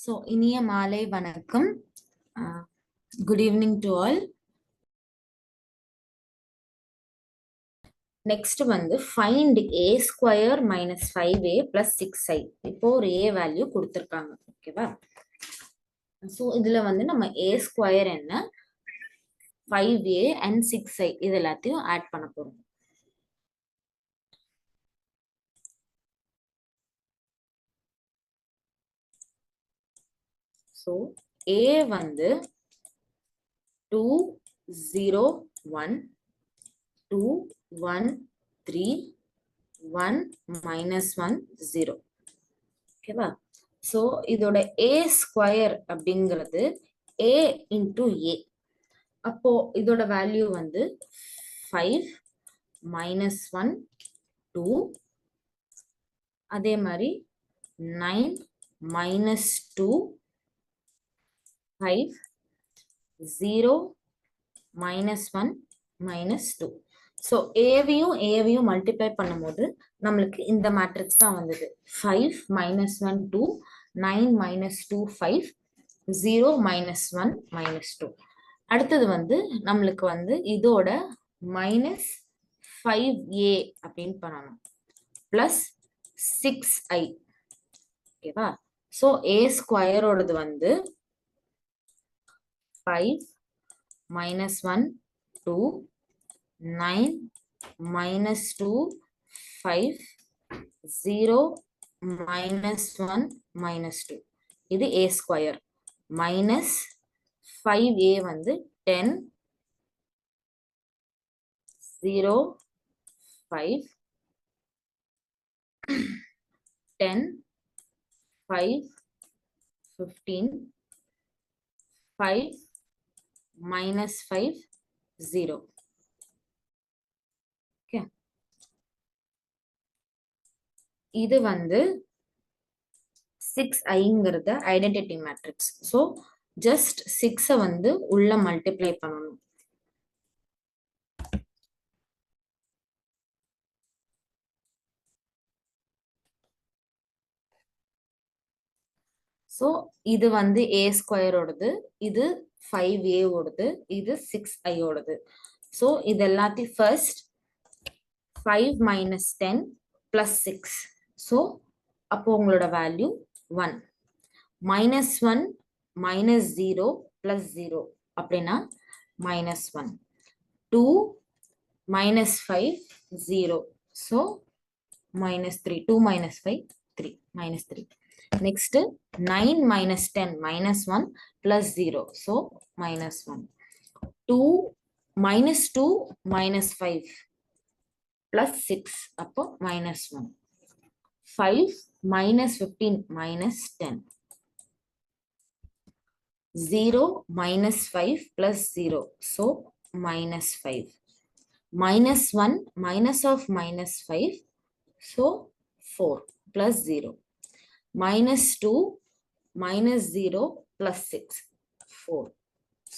So, இனிய மாலை வணக்கம். Good evening to all. Next வந்து find a square minus 5a plus 6i. இப்போ ஒரு a வேல்யூ கொடுத்திருக்காங்க. ஓகேவா? So, இதுல வந்து நம்ம a square என்ன 5a and 6i இது எல்லாத்தையும் ஆட் பண்ண போறோம். So, a வந்து 2 0 1 2 1 3 1 minus 1 0. ஓகேவா? ஸோ இதோட a ஸ்கொயர் அப்படிங்கிறது a இன்டூ a. அப்போ இதோட வேல்யூ வந்து 5 minus 1 2. அதே மாதிரி 9 minus 2 5 0 minus 1 minus 2. So ஏவையும் multiply பண்ணும்போது நம்மளுக்கு இந்த மேட்ரிக்ஸ் தான் வந்தது. 5 minus 1 2 9 minus 2 5 0 minus 1 minus 2. அடுத்தது வந்து நம்மளுக்கு வந்து இதோட மைனஸ் 5a அப்படின்னு பண்ணணும் பிளஸ் 6i. ஓகேவா? ஸோ a ஸ்கொயரோடது வந்து 5 minus 1 2 9 minus 2 5 0 minus 1 minus 2. இது a ஸ்கொயர் மைனஸ் 5a வந்து 10 0 5 10 5 15 5 minus 5 0. Okay. இது வந்து 6iங்கிறத ஐடென்டிட்டி மேட்ரிக்ஸ். ஸோ ஜஸ்ட் 6 வந்து உள்ள மல்டிப்ளை பண்ணணும். ஸோ இது வந்து a ஸ்கொயரோடது, இது 5a ஓடது, இது 6i ஓடது. ஸோ இது எல்லாத்தையும் ஃபர்ஸ்ட் 5 minus 10 plus 6. ஸோ அப்போ உங்களோட வேல்யூ 1. மைனஸ் 1 மைனஸ் 0 பிளஸ் 0 அப்படின்னா minus 1. 2 minus 5 0. So minus 3. 2 minus 5 3 minus 3. Next 9 minus 10 minus 1 plus 0. So minus 1. 2 minus 2 minus 5 plus 6. அப்போ minus 1. 5 minus 15 minus 10. 0 minus 5 plus 0. So minus 5. Minus 1 minus of minus 5. So 4 plus 0. Minus 2 minus 0 plus 6 4.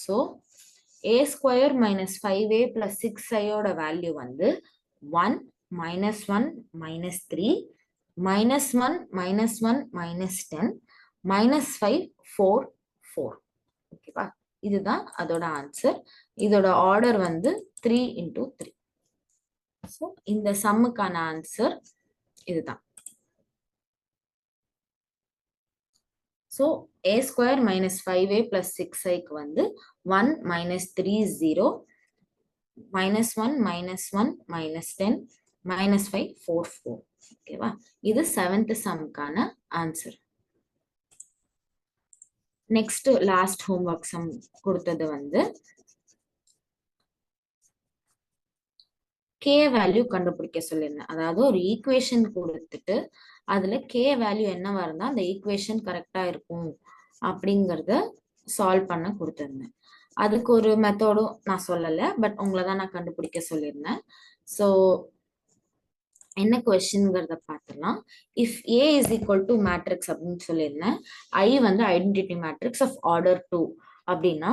So a square minus 5a plus 6i ஓட value வந்து 1 minus 1 minus 3 minus 1 minus 1 minus 10 minus 5 4 4. ஓகேவா? இதுதான் அதோட answer. இதோட order வந்து 3 into 3. So இந்த சம்முக்கான answer இதுதான். So a square minus 5a plus 6i வந்து 1 minus 3 0 minus 1 minus 1 minus 10 minus 5 4 4. ஓகேவா? இது 7th சம்க்கான answer. Next last homework sum கொடுத்தது வந்து k வேல்யூ கண்டுபிடிக்க சொல்லியிருந்தேன். அதாவது ஒரு ஈக்குவேஷன் கொடுத்துட்டு அதுல k வேல்யூ என்னவா இருந்தா அந்த ஈக்குவேஷன் கரெக்டா இருக்கும் அப்படிங்கறத சால்வ் பண்ண கொடுத்திருந்தேன். அதுக்கு ஒரு மெத்தடும் நான் சொல்லல, பட் உங்களை தான் நான் கண்டுபிடிக்க சொல்லியிருந்தேன். ஸோ என்ன கொஸ்டின்ங்கிறத பார்த்துலாம். If A is equal to matrix அப்படின்னு சொல்லியிருந்தேன். ஐ வந்து ஐடென்டிட்டி மேட்ரிக்ஸ் ஆஃப் ஆர்டர் 2 அப்படின்னா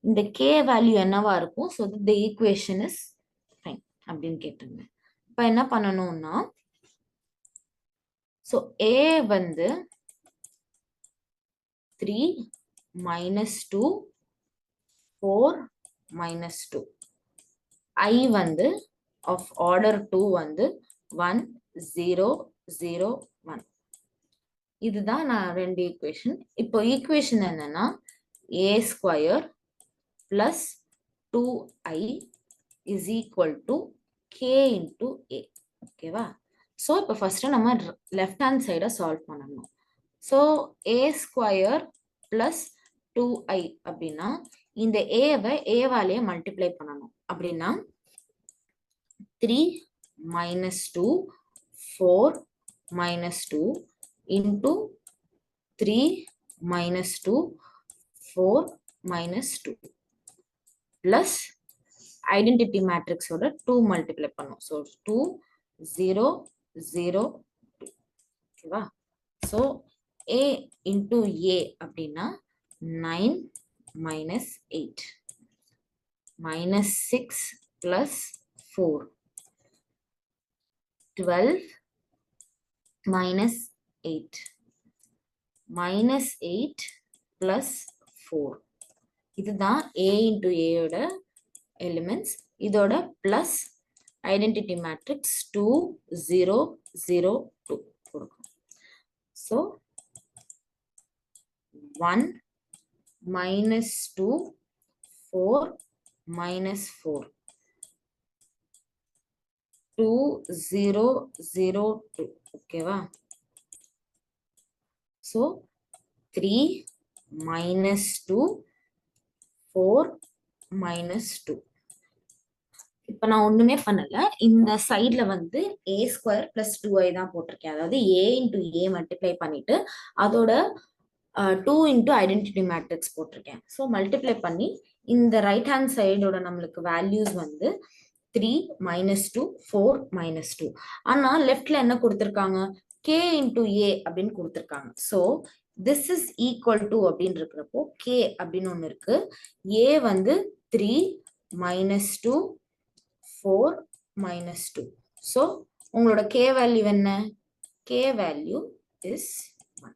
இந்த கே வேல்யூ என்னவா இருக்கும்? So the equation is fine அப்படின்னு கேட்டிருந்தேன். இப்போ என்ன பண்ணணும்னா, ஸோ ஏ வந்து 3 minus 2 4 minus 2. I வந்து of order 2 வந்து 1 0 0 1. இதுதான் நான் ரெண்டு ஈக்குவேஷன். இப்போ ஈக்குவேஷன் என்னன்னா a square plus 2i is equal to k into a. ஓகேவா? ஸோ இப்போ ஃபர்ஸ்ட் நம்ம லெஃப்ட் ஹேண்ட் சைடை சால்வ் பண்ணணும். So a square plus 2i அப்படின்னா இந்த ஏவை ஏவாலேயே மல்டிப்ளை பண்ணணும். அப்படின்னா 3 minus 2 4 minus 2 into 3 minus 2 4 minus 2 plus identity matrix ஓட 2 multiply பண்ணும். So 2 0 0 2. ஓகேவா? So a into a அப்படின்னா 9 minus 8 minus 6 plus 4 12 minus 8 minus 8 plus 4. இதுதான் a into a ஓட elements. இதோட plus identity matrix 2 0 0 2 கொடுக்கும். So 1 minus 2 4 minus 4 2 0 0 2. ஓகேவா? So 3 minus 2 4 minus 2. இப்ப நான் ஒண்ணுமே பண்ணல. இந்த சைட்ல வந்து a ஸ்கொயர் பிளஸ் 2i தான் போட்டிருக்கேன். அதாவது a இன்டூ a மல்டிப்ளை பண்ணிட்டு அதோட 2 இன்டூ ஐடென்டிட்டி மேட்ரிக்ஸ் போட்டிருக்கேன். ஸோ மல்டிப்ளை பண்ணி இந்த ரைட் ஹேண்ட் சைடோட நம்மளுக்கு வேல்யூஸ் வந்து 3 minus 2 4 minus 2. ஆனா லெஃப்ட்ல என்ன கொடுத்திருக்காங்க? k into a அப்படின்னு கொடுத்திருக்காங்க. So this is equal to அப்படின்னு இருக்கிறப்போ k அப்படின்னு ஒண்ணு இருக்கு. a வந்து 3 minus 2 4 minus 2. ஸோ உங்களோட k வேல்யூ என்ன? k value is 1.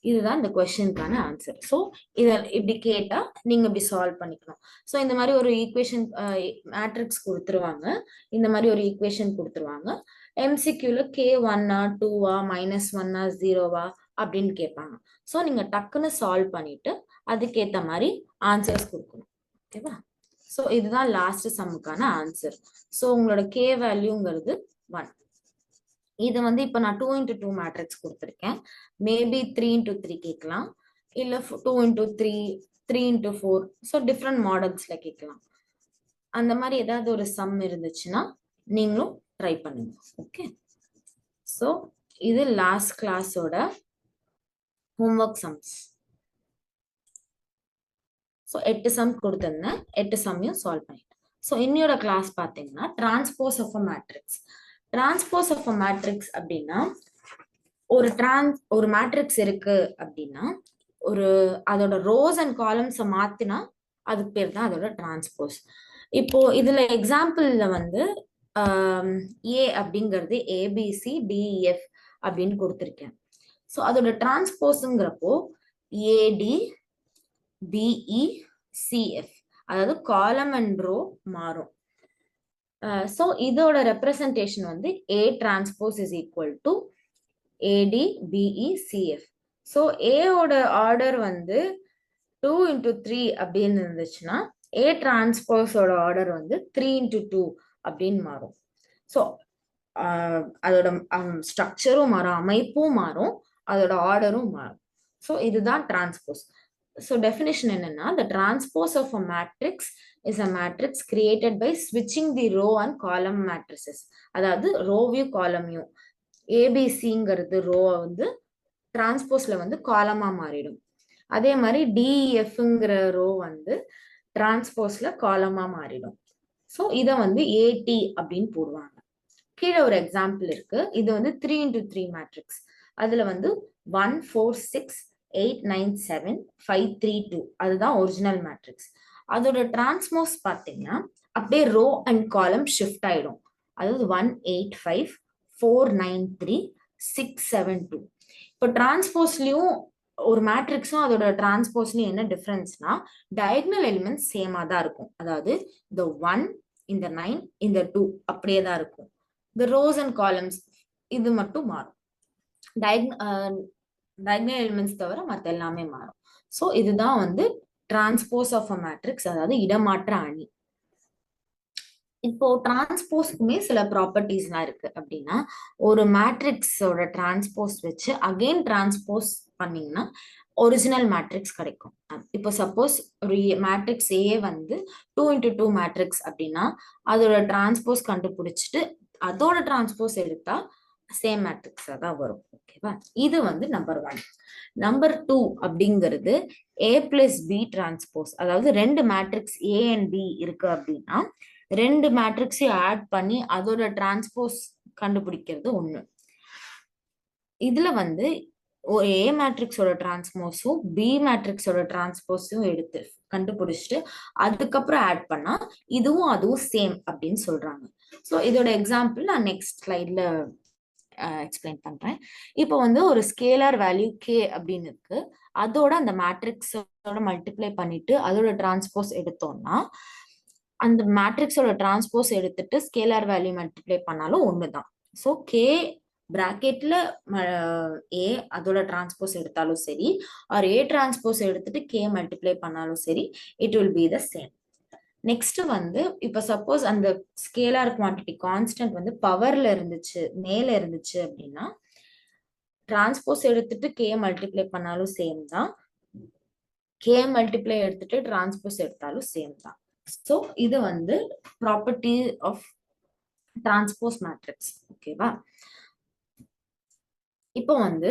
இதுதான் இந்த கொஸ்டினுக்கான ஆன்சர். ஸோ இதை இப்படி கேட்டா நீங்க இப்படி சால்வ் பண்ணிக்கணும். ஸோ இந்த மாதிரி ஒரு ஈக்குவேஷன் மேட்ரிக்ஸ் கொடுத்துருவாங்க. இந்த மாதிரி ஒரு ஈக்குவேஷன் கொடுத்துருவாங்க. எம்சிக்யூல கே 1ஆ 2ஆ -1ஆ 0வா அப்படின்னு கேட்பாங்க. ஸோ நீங்க டக்குன்னு சால்வ் பண்ணிட்டு அதுக்கேற்ற மாதிரி ஆன்சர்ஸ் கொடுக்கணும். ஓகேவா? ஸோ இதுதான் லாஸ்ட் சம்முக்கான ஆன்சர். ஸோ உங்களோட கே வேல்யூங்கிறது 1. இது வந்து இப்போ நான் 2 into 2 மேட்ரிக்ஸ் கொடுத்துருக்கேன். மேபி 3 into 3 கேட்கலாம், இல்லை 2 into 3 3 into 4. ஸோ டிஃப்ரெண்ட் மாடல்ஸ்ல கேட்கலாம். அந்த மாதிரி ஏதாவது ஒரு சம் இருந்துச்சுன்னா நீங்களும் ட்ரை பண்ணுங்க. ஓகே, ஸோ இது லாஸ்ட் கிளாஸோட ஹோம்ஒர்க் சம்ஸ். ஸோ 8 சம் கொடுத்துருந்தேன், 8 சம்மையும் சால்வ் பண்ணிட்டேன். ஸோ இன்னையோட கிளாஸ் பார்த்தீங்கன்னா transpose of a matrix. Transpose of a matrix அப்படின்னா ஒரு மேட்ரிக்ஸ் இருக்கு அப்படின்னா அதோட ரோஸ் அண்ட் காலம்ஸை மாத்தினா அதுக்கு பேர் தான் அதோட டிரான்ஸ்போஸ். இப்போ இதுல எக்ஸாம்பிள்ல வந்து ஏ அப்படிங்கிறது ஏபிசி டிஎஃப் அப்படின்னு கொடுத்துருக்கேன். ஸோ அதோட டிரான்ஸ்போஸுங்கிறப்போ ஏடி பிஇ சிஎஃப், அதாவது காலம் அண்ட் ரோ மாறும். ஸோ இதோட ரெப்ரசன்டேஷன் வந்து A transpose is equal to A D B E C F. So ஏவோட ஆர்டர் வந்து 2 into 3 அப்படின்னு இருந்துச்சுன்னா ஏ டிரான்ஸ்போஸோட ஆர்டர் வந்து 3 into 2 அப்படின்னு மாறும். ஸோ அதோட ஸ்ட்ரக்சரும் மாறும், அமைப்பும் மாறும், அதோட ஆர்டரும் மாறும். ஸோ இதுதான் டிரான்ஸ்போஸ். So definition என்னன்னா, the transpose of a matrix is a matrix created by switching the row and column matrices. அதாவது ரோவையும் காலமையும் ஏபிசிங்கிறது ரோ வந்து டிரான்ஸ்போஸ்ல வந்து காலமா மாறிடும். அதே மாதிரி டிஎஃப்ங்கிற ரோ வந்து டிரான்ஸ்போஸ்ல காலமா மாறிடும். ஸோ இதை வந்து ஏடி அப்படின்னு போடுவாங்க. கீழே ஒரு எக்ஸாம்பிள் இருக்கு. இது வந்து 3 into 3 மேட்ரிக்ஸ். அதுல வந்து 1 4 6 8 9 7 5 3 2 அதுதான் ஒரிஜினல் மேட்ரிக்ஸ். அதோட டிரான்ஸ்போஸ் பார்த்தீங்கன்னா அப்படியே ரோ அண்ட் காலம் ஷிஃப்ட் ஆயிடும். அதாவது 1 8 5 4 9 3 6 7 2. இப்போ டிரான்ஸ்போஸ்லயும் ஒரு மேட்ரிக்ஸும் அதோட டிரான்ஸ்போஸ்லயும் என்ன டிஃபரன்ஸ்னா டயகனல் எலிமெண்ட்ஸ் சேமா தான் இருக்கும். அதாவது இந்த 1 இந்த 9 இந்த 2 அப்படியே தான் இருக்கும். இந்த ரோஸ் அண்ட் காலம்ஸ் இது மட்டும் மாறும். டயகனல் எலிமெண்ட்ஸ் தவிர மற்ற எல்லாமே மாறும். ஸோ இதுதான் வந்து டிரான்ஸ்போஸ் ஆஃப் அ மேட்ரிக்ஸ், அதாவது இடமாற்ற அணி. இப்போ டிரான்ஸ்போஸ்க்குமே சில ப்ராப்பர்ட்டிஸ்லாம் இருக்கு. அப்படின்னா ஒரு மேட்ரிக்ஸோட டிரான்ஸ்போஸ் வச்சு அகெயின் டிரான்ஸ்போஸ் பண்ணீங்கன்னா ஒரிஜினல் மேட்ரிக்ஸ் கிடைக்கும். இப்போ சப்போஸ் ஒரு மேட்ரிக்ஸ் ஏ வந்து 2x2 மேட்ரிக்ஸ் அப்படின்னா அதோட டிரான்ஸ்போஸ் கண்டுபிடிச்சிட்டு அதோட டிரான்ஸ்போஸ் எடுத்தா சேம் மேட்ரிக்ஸா தான் வரும். ஓகேவா? இது வந்து நம்பர் 1. நம்பர் 2 அப்படிங்கிறது A + B டிரான்ஸ்போஸ். அதாவது ரெண்டு மேட்ரிக்ஸ் A and B இருக்கு அப்படின்னா ரெண்டு மேட்ரிக்ஸையும் ஆட் பண்ணி அதோட டிரான்ஸ்போஸ் கண்டுபிடிக்கிறது ஒண்ணு. இதுல வந்து ஏ மேட்ரிக்ஸோட டிரான்ஸ்போஸும் பி மேட்ரிக்ஸோட டிரான்ஸ்போஸும் எடுத்து கண்டுபிடிச்சிட்டு அதுக்கப்புறம் ஆட் பண்ணா இதுவும் அதுவும் சேம் அப்படின்னு சொல்றாங்க. ஸோ இதோட எக்ஸாம்பிள் நான் நெக்ஸ்ட் ஸ்லைட்ல எக்ஸ்பிளைன் பண்றேன். இப்போ வந்து ஒரு ஸ்கேலார் வேல்யூ கே அப்படின்னு இருக்கு. அதோட அந்த மேட்ரிக்ஸோட மல்டிப்ளை பண்ணிட்டு அதோட டிரான்ஸ்போஸ் எடுத்தோம்னா அந்த மேட்ரிக்ஸோட டிரான்ஸ்போஸ் எடுத்துட்டு ஸ்கேலார் வேல்யூ மல்டிப்ளை பண்ணாலும் ஒண்ணுதான். ஸோ கே பிராக்கெட்ல ஏ அதோட டிரான்ஸ்போஸ் எடுத்தாலும் சரி, ஆர் ஏ டிரான்ஸ்போஸ் எடுத்துட்டு கே மல்டிப்ளை பண்ணாலும் சரி, it will be the same. Next வந்து இப்ப சப்போஸ் அந்த ஸ்கேலார் குவான்டிட்டி கான்ஸ்டன்ட் வந்து பவர்ல இருந்துச்சு, மேல இருந்துச்சு அப்படின்னா டிரான்ஸ்போஸ் எடுத்துட்டு கே மல்டிப்ளை பண்ணாலும் சேம் தான், கே மல்டிப்ளை எடுத்துட்டு டிரான்ஸ்போஸ் எடுத்தாலும் சேம் தான். ஸோ இது வந்து ப்ராப்பர்ட்டி ஆஃப் டிரான்ஸ்போஸ் மேட்ரிக்ஸ். ஓகேவா? இப்போ வந்து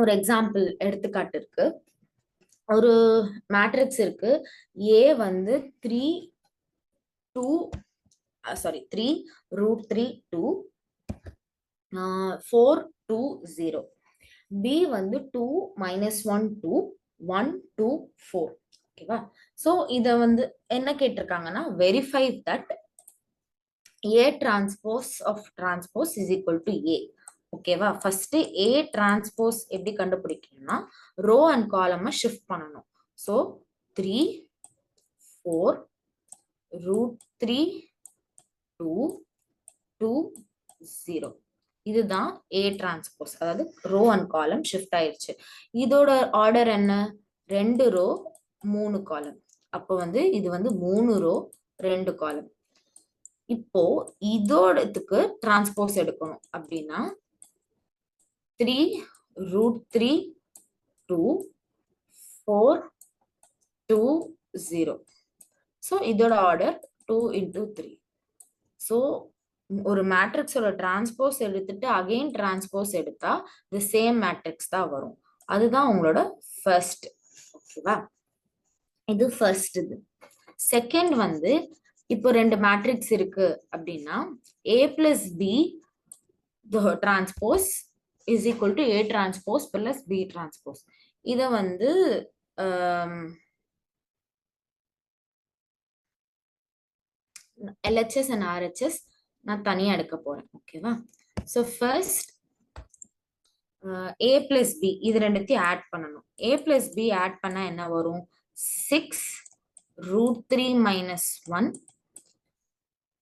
ஒரு எக்ஸாம்பிள் எடுத்துக்காட்டு இருக்கு. ஒரு மேட்ரிக்ஸ் இருக்கு. ஏ வந்து 3√3 2 4 2 0. பி வந்து 2 -1 2 1 2 4. ஓகேவா? சோ இத வந்து என்ன கேட்டிருக்காங்கன்னா verify that A transpose of transpose is equal to A. ஓகேவா? ஃபர்ஸ்ட் A transpose எப்படி கண்டுபிடிக்கணும்னா ரோ அண்ட் காலமை ஷிஃப்ட் பண்ணணும். ஸோ 3 4 √3 2 2 0. இதுதான் A டிரான்ஸ்போஸ். அதாவது ரோ அண்ட் காலம் ஷிஃப்ட் ஆயிடுச்சு. இதோட ஆர்டர் என்ன? 2 ரோ 3 காலம். அப்போ வந்து இது வந்து 3 ரோ 2 காலம். இப்போ இதோடத்துக்கு டிரான்ஸ்போஸ் எடுக்கணும் அப்படின்னா 3 √3 2 4 2 0. ஸோ இதோட ஆர்டர் 2 × 3. ஸோ ஒரு மேட்ரிக்ஸோட டிரான்ஸ்போஸ் எடுத்துட்டு அகெயின் டிரான்ஸ்போஸ் எடுத்தா தி சேம் மேட்ரிக்ஸ் தான் வரும். அதுதான் உங்களோட ஃபர்ஸ்ட். ஓகேவா? இது ஃபர்ஸ்ட். இது செகண்ட் வந்து இப்போ ரெண்டு மேட்ரிக்ஸ் இருக்கு அப்படின்னா A + B transpose is equal to A transpose + B transpose. இத வந்து LHS and RHS நான் தனியா எடுக்க போறேன். ஓகேவா? ஸோ ஃபர்ஸ்ட் A + B இது ரெண்டுத்தையும் ஆட் பண்ணணும். A + B ஆட் பண்ணா என்ன வரும்? 6 √3 - 1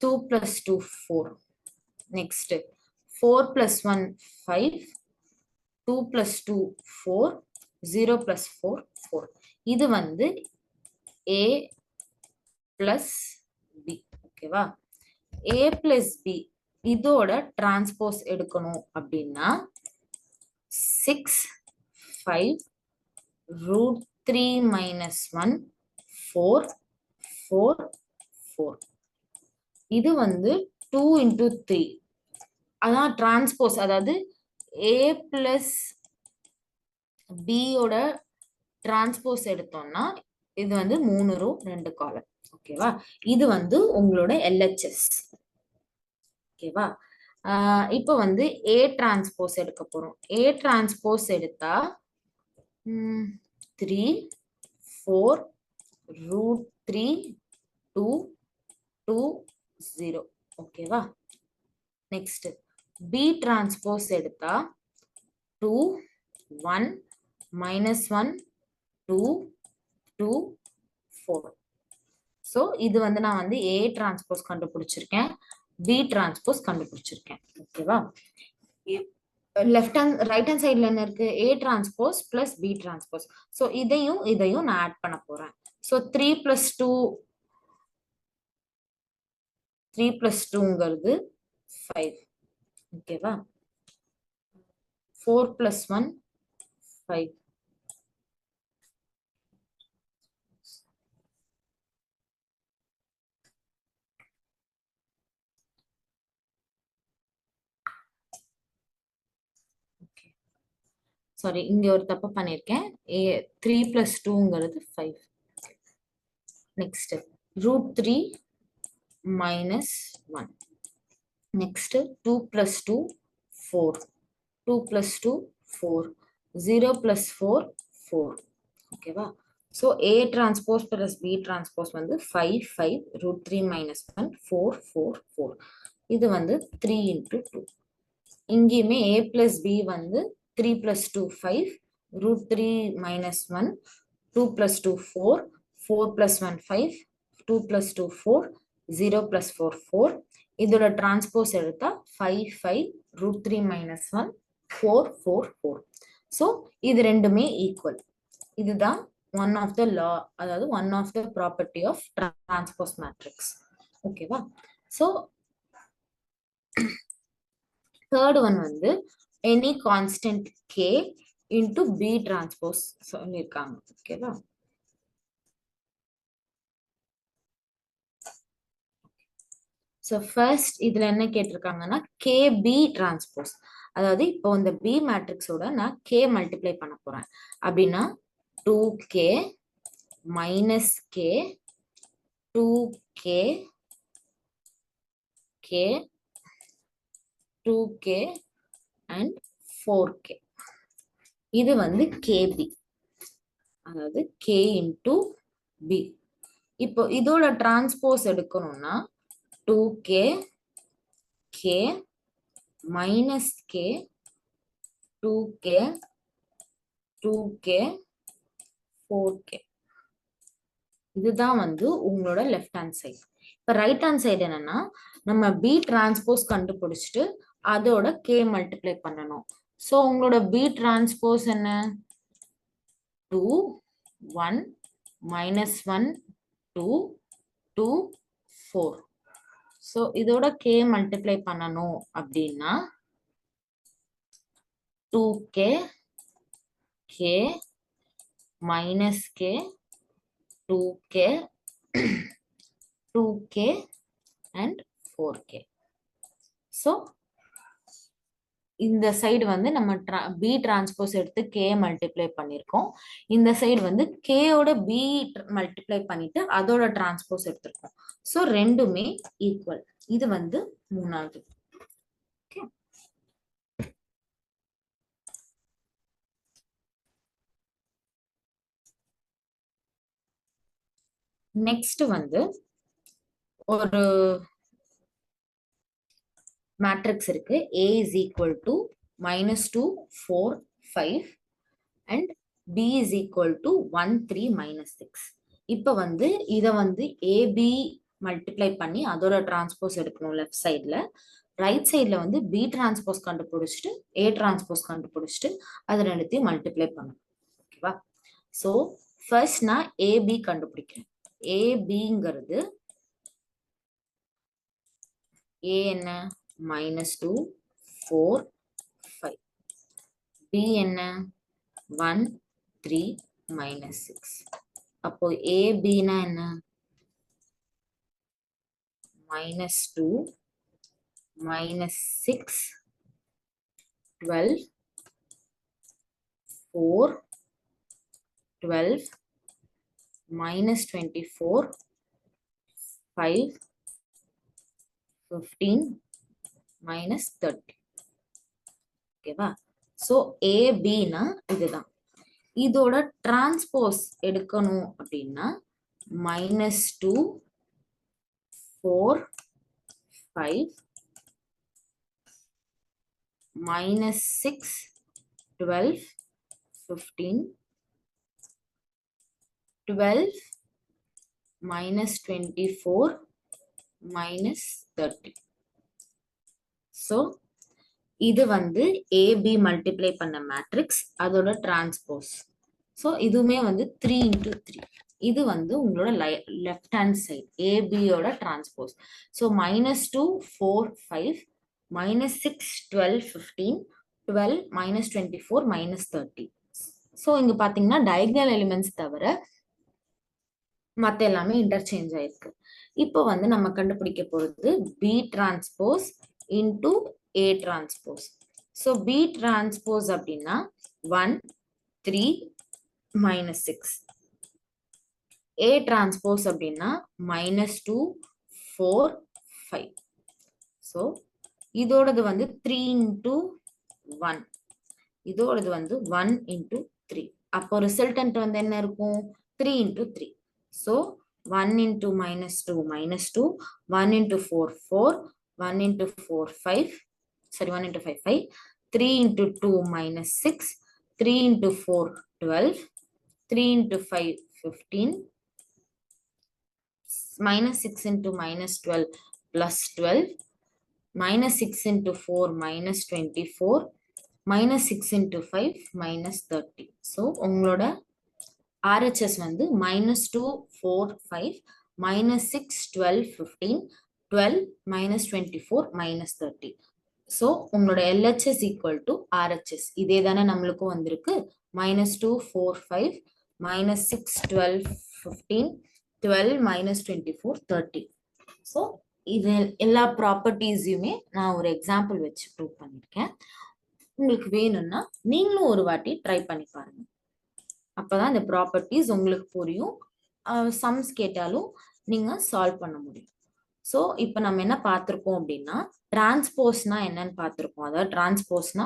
2 + 2 4. Next 4 + 1 5 2 + 2 4 0 + 4 4. இது வந்து A + B. ஓகேவா? A + B இதோட டிரான்ஸ்போஸ் எடுக்கணும் அப்படின்னா 6 5 √3 - 1 4 4 4. இது வந்து 2 × 3. அதான் டிரான்ஸ்போஸ். அதாவது A + B யோட டிரான்ஸ்போஸ் எடுத்தோம்னா இது வந்து 3 ரோ 2 காலம். ஓகேவா? இது வந்து உங்களோட LHS. ஓகேவா? இப்போ வந்து A டிரான்ஸ்போஸ் எடுக்க போறோம். A டிரான்ஸ்போஸ் எடுத்தா 3 4 √3 2 2 0. ஓகேவா? நெக்ஸ்ட் B டிரான்ஸ்போஸ் எடுத்தா 2 1 -1 2 2 4. ஸோ இது வந்து நான் வந்து A டிரான்ஸ்போஸ் கண்டுபிடிச்சிருக்கேன், B டிரான்ஸ்போஸ் கண்டுபிடிச்சிருக்கேன். ஓகேவா? ரைட் ஹேண்ட் சைட்ல என்ன இருக்கு? A transpose plus B transpose. So இதையும் நான் ஆட் பண்ண போறேன். ஸோ 3 + 2ங்கிறது 5. ஓகேவா? 4 + 1 5. சாரி, இங்க ஒரு தப்பு பண்ணிருக்கேன். 3 + 2ங்கிறது 5. நெக்ஸ்ட் √3 - 1. நெக்ஸ்ட் 2 + 2 4. 2 + 2 4. 0 + 4 4. ஓகேவா? So A transpose plus B transpose வந்து 5 5 √3 - 1 4 4 4. இது வந்து 3 × 2. இங்கேயுமே A + B வந்து 3 + 2 5 √3 - 1 2 + 2 4 4 + 1 5 2 + 2 4 0 + 4 4. இதோட டிரான்ஸ்போஸ் எடுத்தா 5 5 √3 - 1 4 4 4. ஸோ இது ரெண்டுமே ஈக்குவல். இதுதான் ஒன் ஆஃப் த லா, அதாவது one of the property of transpose matrix. ஓகேவா? ஸோ தேர்ட் ஒன் வந்து any constant k into B transpose சொல்லியிருக்காங்க. ஓகேவா? ஸோ ஃபர்ஸ்ட் இதுல என்ன கேட்டிருக்காங்கன்னா KB டிரான்ஸ்போஸ். அதாவது இப்போ இந்த B மேட்ரிக்ஸோட நான் K மல்டிப்ளை பண்ண போறேன். அப்படின்னா 2K - K 2K K 2K and 4K. இது வந்து KB, அதாவது K இன்டு B. இப்போ இதோட டிரான்ஸ்போஸ் எடுக்கணும்னா 2K K - K 2K 2K 4K. இதுதான் வந்து உங்களோட லெஃப்ட் ஹேண்ட் சைடு. இப்ப ரைட் ஹேண்ட் சைடு என்னன்னா நம்ம B டிரான்ஸ்போஸ் கண்டுபிடிச்சிட்டு அதோட K மல்டிப்ளை பண்ணணும். ஸோ உங்களோட B டிரான்ஸ்போஸ் என்ன? 2 1 -1 2 2 4. ஸோ இதோட K மல்டிப்ளை பண்ணணும் அப்படின்னா 2K K - K 2K 2K and 4K. So இந்த சைடு வந்து நம்ம B டிரான்ஸ்போஸ் எடுத்து K மல்டிப்ளை பண்ணியிருக்கோம். இந்த சைடு வந்து K ஓட B மல்டிப்ளை பண்ணிட்டு அதோட டிரான்ஸ்போஸ் எடுத்திருக்கோம். ஸோ ரெண்டுமே ஈக்குவல். இது வந்து மூணாவது. நெக்ஸ்ட் வந்து ஒரு மேட்ரிக்ஸ் இருக்கு. A is equal to -2 4 5 and B is equal to 1 3 -6. இப்ப வந்து இத வந்து AB மல்டிப்ளை பண்ணி அதோட டிரான்ஸ்போஸ் எடுக்கணும் லெஃப்ட் சைட்ல. ரைட் சைட்ல வந்து B டிரான்ஸ்போஸ் கண்டுபிடிச்சிட்டு A டிரான்ஸ்போஸ் கண்டுபிடிச்சிட்டு அது ரெண்டுத்தையும் மல்டிப்ளை பண்ணணும். ஓகேவா? ஸோ ஃபர்ஸ்ட் நான் AB கண்டுபிடிக்கிறேன். ABங்கிறது A என்ன? -2 4 5. B என்ன? 1 3 -6. அப்போ AB னா என்ன? -2 -6 12 4 12 -24 5 15 -30. ஓகேவா? ஸோ ஏபினா இதுதான். இதோட டிரான்ஸ்போஸ் எடுக்கணும் அப்படின்னா -2 4 5 -6 12 15, 12 minus 24 minus 30. So இது வந்து AB மல்டிப்ளை பண்ண மேட்ரிக்ஸ், அதோட டிரான்ஸ்போஸ். ஸோ இதுவுமே வந்து 3 into 3. இது வந்து உங்களோட லெஃப்ட் ஹேண்ட் சைட் ஏபியோட டிரான்ஸ்போஸ். ஸோ -2 4 5 -6 12 15 12 -24 -30. ஸோ இங்க பாத்தீங்கன்னா டயகனல் எலிமெண்ட்ஸ் தவிர மத்த எல்லாமே இன்டர்சேஞ்ச் ஆயிருக்கு. இப்போ வந்து நம்ம கண்டுபிடிக்க போறது B transpose into A transpose. So B transpose அப்படின்னா 1 3 -6. A transpose அப்படின்னா -2 4 5. So இதோடது வந்து 3 into 1. இதோடது வந்து 1 into 3. அப்போ ரிசல்டன்ட் வந்து என்ன இருக்கும்? 3 into 3. So 1 into -2 -2, 1 into 4 4, 1 into 4 5, sorry 1 into 5 5, 3 into 2 -6, 3 into 4 12, 3 into 5 15, -6 into -12 plus 12, -6 into 4 -24, -6 into 5 -30. So உங்களோட RHS வந்து -2 4 5 -6 12 15 12 -24 -30. So உங்களோட LHS equal to RHS. இதே தானே நம்மளுக்கும் வந்திருக்கு. -2 4 5 -6 12 15 12 -24 30. ஸோ இது எல்லா ப்ராப்பர்ட்டிஸையுமே நான் ஒரு எக்ஸாம்பிள் வச்சு ப்ரூவ் பண்ணியிருக்கேன். உங்களுக்கு வேணும்னா நீங்களும் ஒரு வாட்டி ட்ரை பண்ணி பாருங்க. அப்பதான் இந்த ப்ராப்பர்ட்டிஸ் உங்களுக்கு புரியும். சம்ஸ் கேட்டாலும் நீங்க சால்வ் பண்ண முடியும். ஸோ இப்போ நம்ம என்ன பார்த்துருக்கோம் அப்படின்னா டிரான்ஸ்போஸ்னா என்னன்னு பார்த்துருக்கோம். அதாவது டிரான்ஸ்போஸ்னா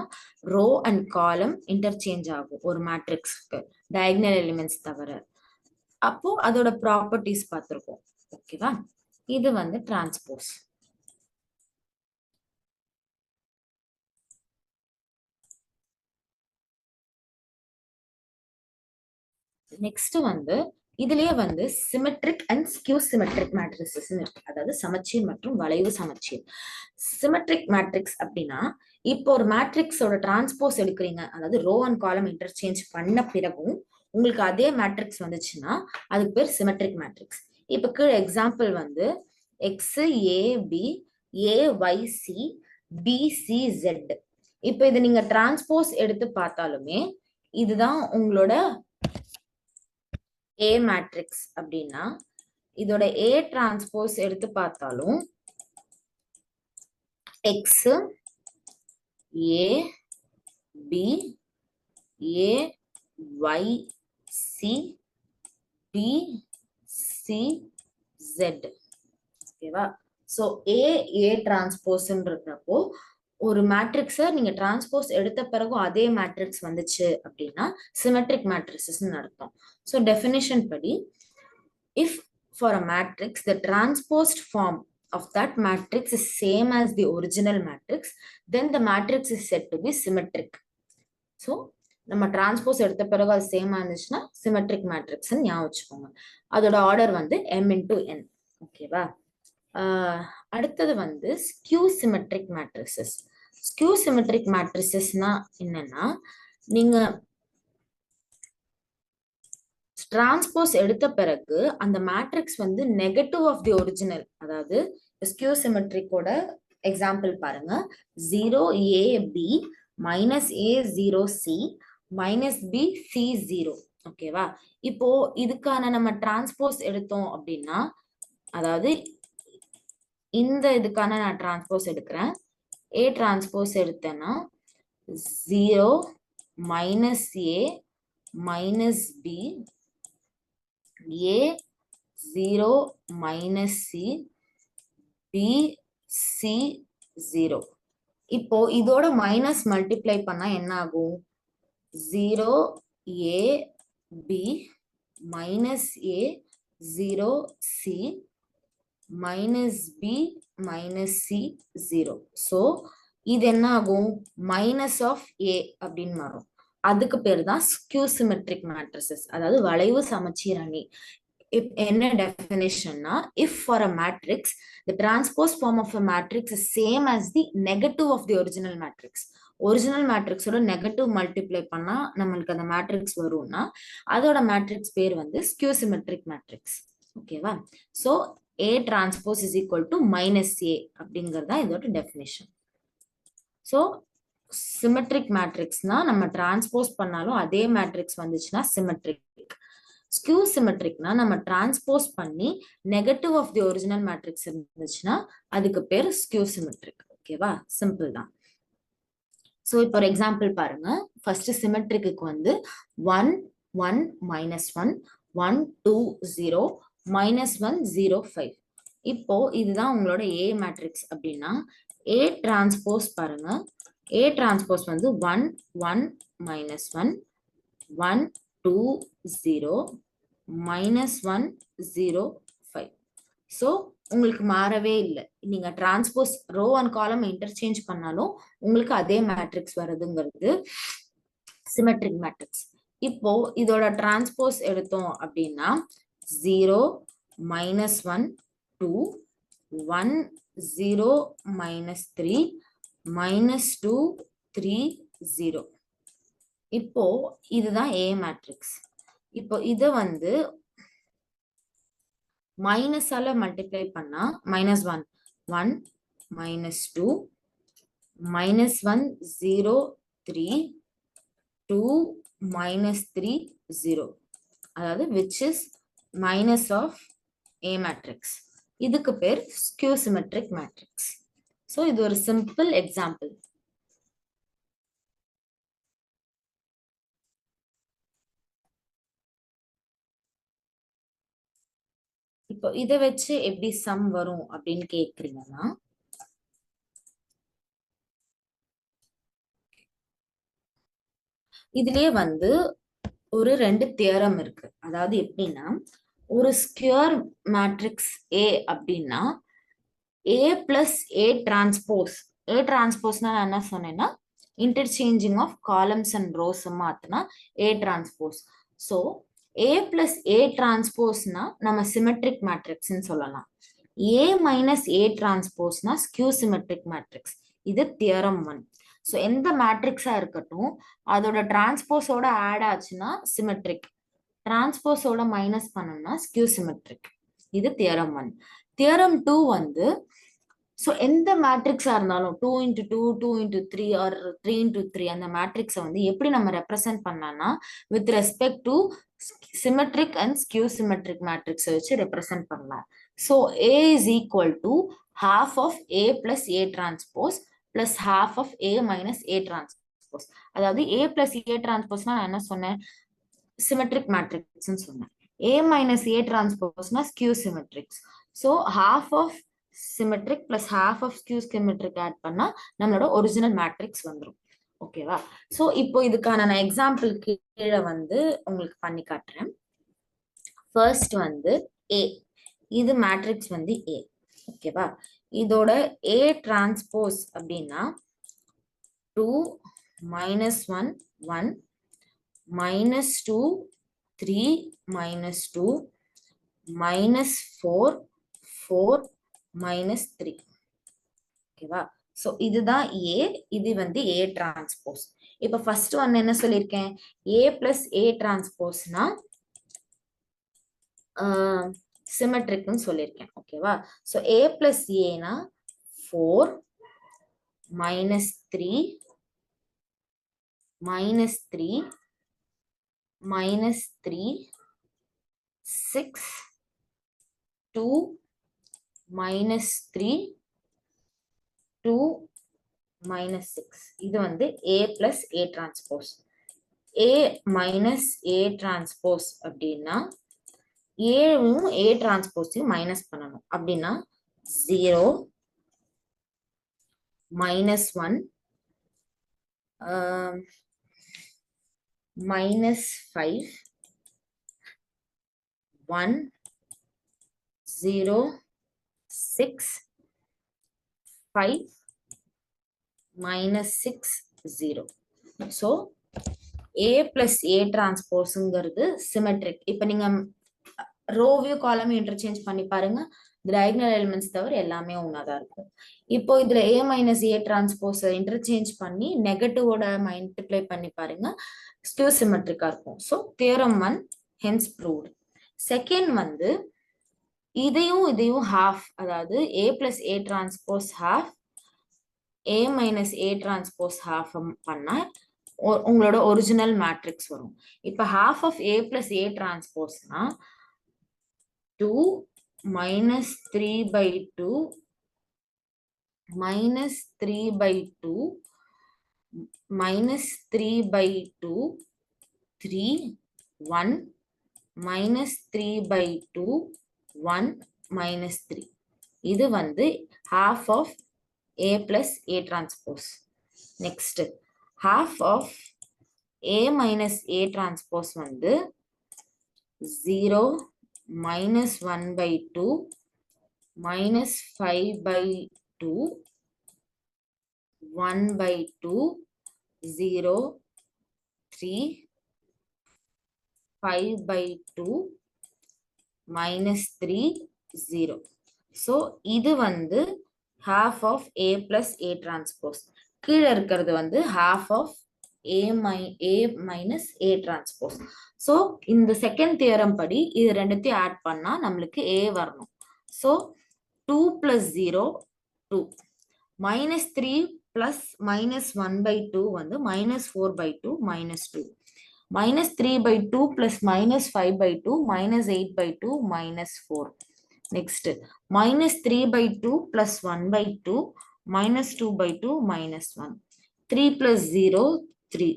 ரோ அண்ட் காலம் இன்டர்சேஞ்ச் ஆகும் ஒரு மேட்ரிக்ஸ்க்கு டயகனல் எலிமெண்ட்ஸ் தவிர. அப்போ அதோட ப்ராப்பர்ட்டிஸ் பார்த்துருக்கோம். ஓகேவா? இது வந்து டிரான்ஸ்போஸ். நெக்ஸ்ட் வந்து இதுலயே வந்து symmetric and skew symmetric matrices இருக்கு. அதாவது சமச்சீர் மற்றும் வளைவு சமச்சீர். சிமெட்ரிக் மேட்ரிக்ஸ் அப்படின்னா இப்போ ஒரு மேட்ரிக்ஸோட டிரான்ஸ்போஸ் எடுக்கிறீங்க, அதாவது ரோ அண்ட் காலம் இன்டர்சேஞ்ச் பண்ண பிறகும் உங்களுக்கு அதே மேட்ரிக்ஸ் வந்துச்சுன்னா அதுக்கு பேர் சிமெட்ரிக் மேட்ரிக்ஸ். இப்ப கீழே எக்ஸாம்பிள் வந்து எக்ஸ் ஏபி ஏஒய்சி பிசிசெட். இப்ப இது நீங்க டிரான்ஸ்போஸ் எடுத்து பார்த்தாலுமே இதுதான் உங்களோட ஏ மேட்ரிக்ஸ். அப்படின்னா இதோட ஏ டிரான்ஸ்போஸ் எடுத்து பார்த்தாலும் X A B A Y C B C Z. ஓகேவா? ஸோ ஏ டிரான்ஸ்போஸ்ன்றப்போ ஒரு மேட்ரிக்ஸை நீங்க டிரான்ஸ்போஸ் எடுத்த பிறகு அதே மேட்ரிக்ஸ் வந்துச்சு அப்படின்னா சிமெட்ரிக் மேட்ரிக்ஸ்னு அர்த்தம். ஸோ டெஃபினிஷன் படி if for a matrix the transposed form of that matrix is same as the original matrix, then the matrix is said to be symmetric. So நம்ம டிரான்ஸ்போஸ் எடுத்த பிறகு அது சேமா இருந்துச்சுன்னா சிமெட்ரிக் மேட்ரிக்ஸ் ஞாபகம் வச்சுக்கோங்க. அதோட ஆர்டர் வந்து m into n. ஓகேவா? அடுத்தது வந்து skew symmetric matrices. Skew symmetric மேட்ரிசஸ்னா என்னன்னா நீங்க டிரான்ஸ்போஸ் எடுத்த பிறகு அந்த மேட்ரிக்ஸ் வந்து நெகட்டிவ் ஆஃப் தி ஒரிஜினல். அதாவது ஸ்கியூ சிமெட்ரிக்கோட எக்ஸாம்பிள் பாருங்க. 0ab -a0c -bc0. ஓகேவா? இப்போ இதுக்கான நம்ம டிரான்ஸ்போஸ் எடுத்தோம் அப்படின்னா, அதாவது இந்த இதுக்கான நான் டிரான்ஸ்போஸ் எடுக்கிறேன். ஏ டிரான்ஸ்போஸ் எடுத்தேன்னா 0 -a -b A 0 -c B C 0. இப்போ இதோட மைனஸ் மல்டிப்ளை பண்ணா என்ன ஆகும்? 0 A B -a 0 C -b -c 0. So இது என்ன ஆகும்? மைனஸ் ஆஃப் ஏ அப்படின்னு மாறும். அதுக்கு பேர் தான் ஸ்கியூ சிமெட்ரிக் மேட்ரிசஸ், அதாவது வளைவு சமச்சீர் அணி. என்ன டெஃபினிஷன்னா, if for a matrix the transpose form of a matrix is same as the negative of the original matrix. Original மேட்ரிக்ஸோட நெகட்டிவ் மல்டிப்ளை பண்ணா நம்மளுக்கு அந்த மேட்ரிக்ஸ் வரும்னா அதோட மேட்ரிக்ஸ் பேர் வந்து ஸ்கியூ சிமெட்ரிக் மேட்ரிக்ஸ். ஓகேவா? So A transpose is equal to -A அப்படிங்கிறது தான் இதோட டெஃபினிஷன். ஸோ சிமெட்ரிக் மேட்ரிக்ஸ்னா நம்ம டிரான்ஸ்போஸ் பண்ணாலும் அதே மேட்ரிக்ஸ் வந்துச்சுன்னா சிமெட்ரிக். ஸ்கியூ சிமெட்ரிக்னா நம்ம டிரான்ஸ்போஸ் பண்ணி negative of the original matrix இருந்துச்சுன்னா அதுக்கு பேர் ஸ்கியூ சிமெட்ரிக். ஓகேவா? சிம்பிள் தான். ஸோ இப்போ ஒரு எக்ஸாம்பிள் பாருங்க. ஃபர்ஸ்ட் சிமெட்ரிக்கு வந்து 1 1 -1 1 2 0 -1 0 5. இப்போ இதுதான் உங்களோட ஏ மேட்ரிக்ஸ் அப்படின்னா ஏ டிரான்ஸ்போஸ் பாருங்க. ஏ டிரான்ஸ்போஸ் வந்து 1 1 -1 1 2 0 -1 0 5. ஸோ உங்களுக்கு மாறவே இல்லை. நீங்க transpose row and column interchange பண்ணாலும் உங்களுக்கு அதே மேட்ரிக்ஸ் வருதுங்கிறது சிமெட்ரிக் மேட்ரிக்ஸ். இப்போ இதோட டிரான்ஸ்போஸ் எடுத்தோம் அப்படின்னா 0 -1 2 1 0 -3 -2 3 0. இப்போ இதுதான் ஏ மேட்ரிக்ஸ். இப்போ இதை வந்து மைனஸால மல்டிப்ளை பண்ணா -1 1 -2 -1 0 3 2 -3 0, அதாவது which is minus of A matrix. இதுக்கு பேர் skew symmetric matrix. So இது ஒரு simple example. இப்போ இதை வச்சு எப்படி சம் வரும் அப்படின்னு கேக்குறீங்கன்னா, இதுலயே வந்து ஒரு 2 தியரம் இருக்கு. அதாவது எப்படின்னா, ஒரு ஸ்கியூர் மேட்ரிக்ஸ் ஏ அப்படின்னா ஏ பிளஸ் ஏ டிரான்ஸ்போஸ். ஏ டிரான்ஸ்போஸ்னா நான் என்ன சொன்னேன்னா interchanging of columns and rows மாத்தினா A transpose. So A plus A டிரான்ஸ்போஸ்னா நம்ம சிமெட்ரிக் மேட்ரிக்ஸ்ன்னு சொல்லலாம். ஏ மைனஸ் ஏ டிரான்ஸ்போஸ்னா ஸ்கியூ சிமெட்ரிக் மேட்ரிக்ஸ். இது தியரம் 1. ஸோ எந்த மேட்ரிக்ஸா இருக்கட்டும் அதோட டிரான்ஸ்போஸோட ஆட் ஆச்சுன்னா சிமெட்ரிக், டிரான்ஸ்போஸோட மைனஸ் பண்ணணும்னா ஸ்கியூ சிமெட்ரிக். இது தியரம் 1. தியரம் 2 வந்து ஸோ எந்த மேட்ரிக்ஸா இருந்தாலும் 2 × 2 2 × 3 ஆர் 3 × 3 அந்த மேட்ரிக்ஸை வந்து எப்படி நம்ம ரெப்ரசென்ட் பண்ணலாம்னா with respect to symmetric and skew symmetric மேட்ரிக்ஸை வச்சு ரெப்ரசென்ட் பண்ணலாம். So A is equal to half of A plus A transpose plus half of A minus A transpose. அதாவது A plus A transpose நான் என்ன சொன்னேன், symmetric மேட்ரிக்ஸ்னு சொன்னேன். A minus A transpose skew symmetrics. So half of symmetric plus half of skew symmetric add பண்ணா நம்மளோட original matrix வந்துடும். ஓகேவா? So இப்போ இதுக்கான நான் எக்ஸாம்பிள் கீழே வந்து உங்களுக்கு பண்ணி காட்டுறேன். ஃபர்ஸ்ட் வந்து A, இது மேட்ரிக்ஸ் வந்து A. ஓகேவா? இதோட A டிரான்ஸ்போஸ் அப்படின்னா 2 -1 1 -2 3 -2 -4 4 -3. ஓகேவா? ஸோ இதுதான் A, இது வந்து A டிரான்ஸ்போஸ். இப்போ ஃபர்ஸ்ட் ஒன் என்ன சொல்லியிருக்கேன், A பிளஸ் A டிரான்ஸ்போஸ்னா சிமெட்ரிக்னு சொல்லியிருக்கேன். ஓகேவா? ஸோ A பிளஸ் ஏனா 4 -3 -3 -3 6 2 -3 2 -6. இது வந்து A plus A transpose. A minus A transpose அப்படின்னா ஏவும் A transpose மைனஸ் பண்ணணும். அப்படின்னா 0 -1 -5 1 0 6 5 -6 0. So A plus A டிரான்ஸ்போஸ்ங்கிறது சிமெட்ரிக். இப்போ நீங்க ரோ வியூ காலம் இன்டர்சேஞ்ச் பண்ணி பாருங்க, டயகனல் எலிமெண்ட்ஸ் தவிர எல்லாமே ஒன்னாதான் இருக்கும். இப்போ இதுல A minus A transpose interchange பண்ணி நெகட்டிவோட மல்டிப்ளை பண்ணி பாருங்க, ஸ்கியூ சிமெட்ரிக்கா இருக்கும். So theorem 1 hence proved. Second வந்து இதையும் ஹாஃப், அதாவது A plus A transpose half A minus A transpose half பண்ணா உங்களோட ஒரிஜினல் மேட்ரிக்ஸ் வரும். இப்ப half of A plus A transposeனா 2 minus 3 by 2 minus 3 by 2 minus 3 by 2 3 1 minus 3 by 2 1 minus 3. இது வந்து half of A plus A transpose. Next, half of A minus A transpose வந்து 0 minus 1 by 2 minus 5 by 2 1 by 2 0 3 5 by 2 minus 3 0. So இது வந்து half of A plus A transpose. கீழே இருக்கிறது வந்து half of A minus A transpose. So இந்த second theorem படி இது ரெண்டுத்தையும் ஆட் பண்ணா நம்மளுக்கு A வரணும். So 2 plus 0 2 minus 3 plus minus 1 by 2 வந்து minus 4 by 2 minus 2 minus 3 by 2 plus minus 5 by 2 minus 8 by 2 minus 4. Next, minus 3 by 2 plus 1 by 2 minus 2 by 2 minus 1. 3 plus 0, 3.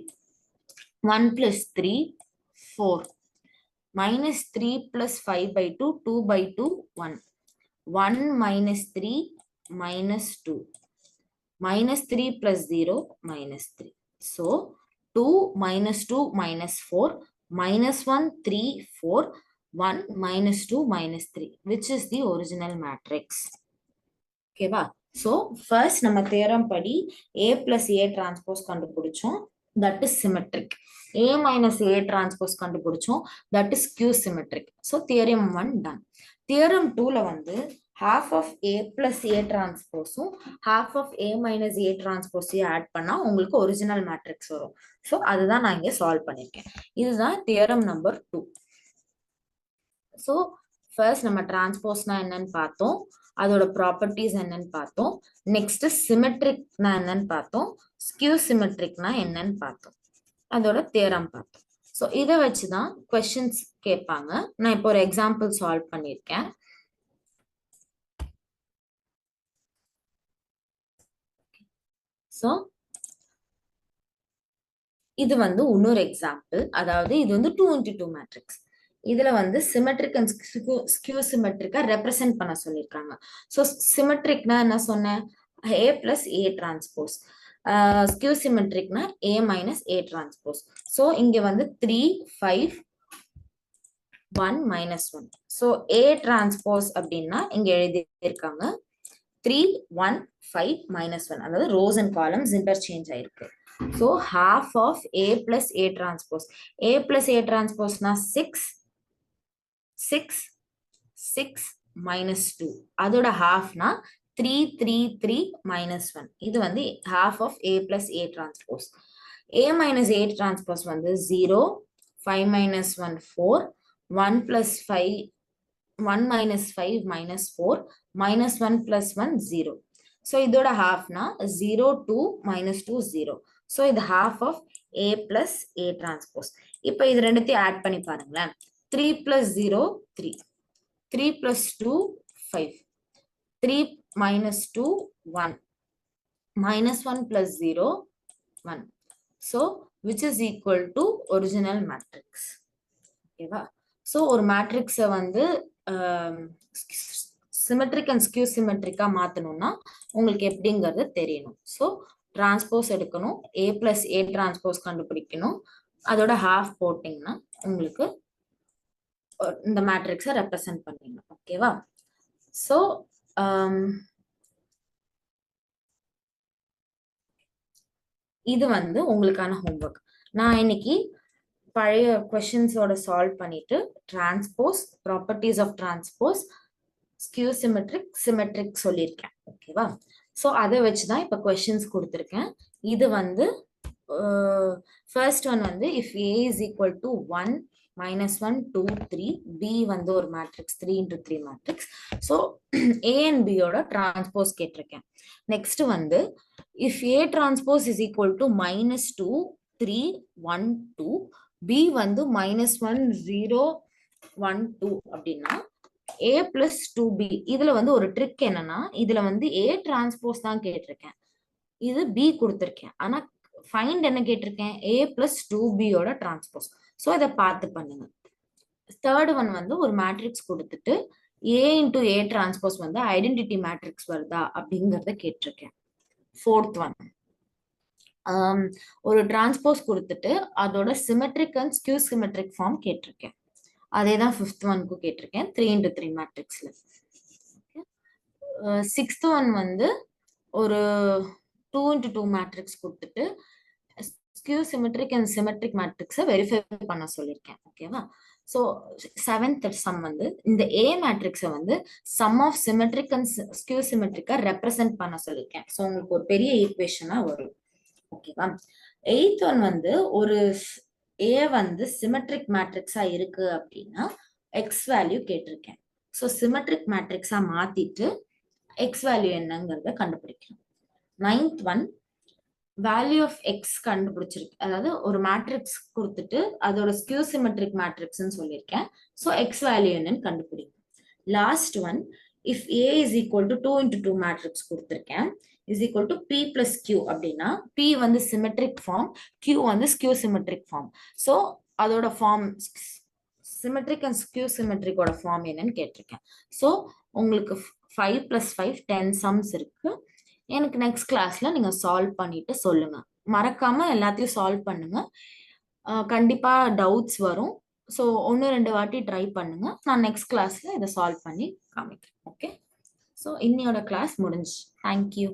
1 plus 3, 4. Minus 3 plus 5 by 2, 2 by 2, 1. 1 minus 3, minus 2. Minus 3 plus 0, minus 3. So, 2 minus 2 minus 4, minus 1, 3, 4. 1 minus 2 minus 3, which is the original matrix. Okay va? So first நம்ம theorem படி A plus A transpose கண்டுபிடிச்சோம், that is symmetric. A minus A transpose கண்டுபிடிச்சோம், that is skew symmetric. So theorem 1 done. Theorem 2ல வந்து half of A plus A transpose half of A minus A transpose add பண்ணா உங்களுக்கு original matrix வரும். So அதுதான் நான் இங்க solve பண்ணிருக்கேன். இதுதான் theorem number 2. So first நம்ம டிரான்ஸ்போஸ்னா என்னன்னு பார்த்தோம், அதோட ப்ராப்பர்ட்டிஸ் என்னன்னு பார்த்தோம். நெக்ஸ்ட் சிமெட்ரிக்னா என்னன்னு பார்த்தோம், ஸ்கியூ சிமெட்ரிக்னா என்னன்னு பார்த்தோம், அதோட தியரம் பார்த்தோம். ஸோ இதை வச்சுதான் கொஸ்டின்ஸ் கேட்பாங்க. நான் இப்போ ஒரு எக்ஸாம்பிள் சால்வ் பண்ணியிருக்கேன். ஸோ இது வந்து இன்னொரு எக்ஸாம்பிள், அதாவது இது வந்து 2 into 2 மேட்ரிக்ஸ். இதுல வந்து சிமெட்ரிக் அண்ட் ஸ்கியூ சிமெட்ரிக்கா ரெப்ரசென்ட் பண்ண சொல்லியிருக்காங்க. ஸோ சிமெட்ரிக்னா என்ன சொன்னேன், A plus A transpose. Skew சிமெட்ரிக்னா A minus A transpose. So இங்க வந்து 3 5 1 minus 1. ஸோ A transpose அப்படின்னா இங்க எழுதியிருக்காங்க 3 1 5 minus 1, அதாவது ரோஸ் அண்ட் காலம்ஸ் இன்டர்சேஞ்ச் ஆயிருக்கு. So half of A plus A transpose. A plus A transpose na 6 minus 2. அதோட half na 3 3 3 minus 1. இது வந்து half of A plus A transpose. A minus A transpose வந்து 0 5 minus 1 4 1 plus 5 1 minus 5 minus 4 minus 1 plus 1 0. So இதோட half na 0 2 minus 2 0. So இது half of A plus A transpose. இப்போ இது ரெண்டுத்தையும் add பண்ணி பாருங்களேன். 3 plus 0 3 3 plus 2 5 3 minus 2 1 minus 1 plus 0 1. So which is equal to original matrix. ஓகேவா? So ஒரு மேட்ரிக்ஸை வந்து சிமெட்ரிக் அண்ட் ஸ்கியூ சிமெட்ரிக்கா மாற்றணும்னா உங்களுக்கு எப்படிங்கிறது தெரியணும். ஸோ டிரான்ஸ்போஸ் எடுக்கணும், A plus A டிரான்ஸ்போஸ் கண்டுபிடிக்கணும், அதோட ஹாஃப் போட்டிங்கன்னா உங்களுக்கு இந்த மேட்ரிக்ஸை ரெப்ரசென்ட் பண்ணீங்க. ஓகேவா? ஸோ இது வந்து உங்களுக்கான ஹோம்ஒர்க். நான் இன்னைக்கு பழைய கொஸ்டின்ஸோட சால்வ் பண்ணிட்டு transpose, properties of transpose, skew symmetric, symmetric சொல்லியிருக்கேன். ஓகேவா? ஸோ அதை வச்சுதான் இப்ப கொஸ்டின்ஸ் கொடுத்துருக்கேன். இது வந்து ஃபர்ஸ்ட் ஒன் வந்து if A is equal to 1 -1 2 3 B வந்து ஒரு matrix 3 into 3 matrix. So A and பியோட டிரான்ஸ்போஸ் கேட்டிருக்கேன். நெக்ஸ்ட் வந்து if A transpose is equal to -2 3 1 2 B வந்து -1 0 1 2 அப்படின்னா a plus 2b. இதுல வந்து ஒரு ட்ரிக் என்னன்னா, இதுல வந்து a டிரான்ஸ்போஸ் தான் கேட்டிருக்கேன், இது b கொடுத்திருக்கேன். ஆனா ஃபைண்ட் என்ன கேட்டிருக்கேன், a plus 2b யோட டிரான்ஸ்போஸ். சோ இதை பார்த்து பண்ணுங்க. தேர்ட் ஒன் வந்து ஒரு மேட்ரிக்ஸ் கொடுத்துட்டு a into a டிரான்ஸ்போஸ் வந்து ஐடென்டிட்டி மேட்ரிக்ஸ் வருதா அப்படிங்கறத கேட்டிருக்கேன். ஃபோர்த் ஒன் ஒரு டிரான்ஸ்போஸ் கொடுத்துட்டு அதோட symmetric and skew symmetric form கேட்டிருக்கேன். அதே தான் ஃபிஃப்த் ஒன்க்கு கேட்டிருக்கேன் 3 into 3 மேட்ரிக்ஸ்ல. சிக்ஸ்த் ஒன் வந்து ஒரு 2 into 2 மேட்ரிக்ஸ் கொடுத்துட்டு ஸ்கியூ சிமெட்ரிக் அண்ட் சிமெட்ரிக் மேட்ரிக்ஸை வெரிஃபை பண்ண சொல்லியிருக்கேன். ஓகேவா? ஸோ செவன்த் சம் வந்து இந்த ஏ மேட்ரிக்ஸை வந்து sum of symmetric and skew சிமெட்ரிக்கா ரெப்ரசென்ட் பண்ண சொல்லியிருக்கேன். ஸோ உங்களுக்கு ஒரு பெரிய ஈக்குவேஷனா வரும். ஓகேவா? எய்த் ஒன் வந்து ஒரு ஏ வந்து சிமெட்ரிக் மேட்ரிக்ஸா இருக்கு அப்படின்னா எக்ஸ் வேல்யூ கேட்டிருக்கேன். ஸோ சிமெட்ரிக் மேட்ரிக்ஸா மாத்திட்டு எக்ஸ் வேல்யூ என்னங்கிறத கண்டுபிடிக்கணும். Ninth one value of X கண்டுபிடிச்சிருக்கு, அதாவது ஒரு மேட்ரிக்ஸ் கொடுத்துட்டு அதோட ஸ்கியூ சிமெட்ரிக் மேட்ரிக்ஸ்ன்னு சொல்லியிருக்கேன். ஸோ எக்ஸ் வேல்யூ என்னன்னு கண்டுபிடிக்கும். Last one if A is equal to 2 into 2 matrix கொடுத்துருக்கேன் is equal to p plus q அப்படின்னா p வந்து சிமெட்ரிக் ஃபார்ம், q வந்து ஸ்கியூ சிமெட்ரிக் ஃபார்ம். ஸோ அதோட ஃபார்ம் சிமெட்ரிக் அண்ட் ஸ்கியூ சிமெட்ரிக்கோட form என்னன்னு கேட்டிருக்கேன். ஸோ உங்களுக்கு 5 + 5 10 சம்ஸ் இருக்கு. எனக்கு நெக்ஸ்ட் கிளாஸ்ல நீங்க சால்வ் பண்ணிட்டு சொல்லுங்க. மறக்காம எல்லாத்தையும் சால்வ் பண்ணுங்க. கண்டிப்பா டவுட்ஸ் வரும். ஸோ 1-2 வாட்டி ட்ரை பண்ணுங்க. நான் நெக்ஸ்ட் கிளாஸ்ல இதை சால்வ் பண்ணி காமிக்கிறேன். ஓகே? ஸோ இன்னையோட கிளாஸ் முடிஞ்சு. தேங்க்யூ.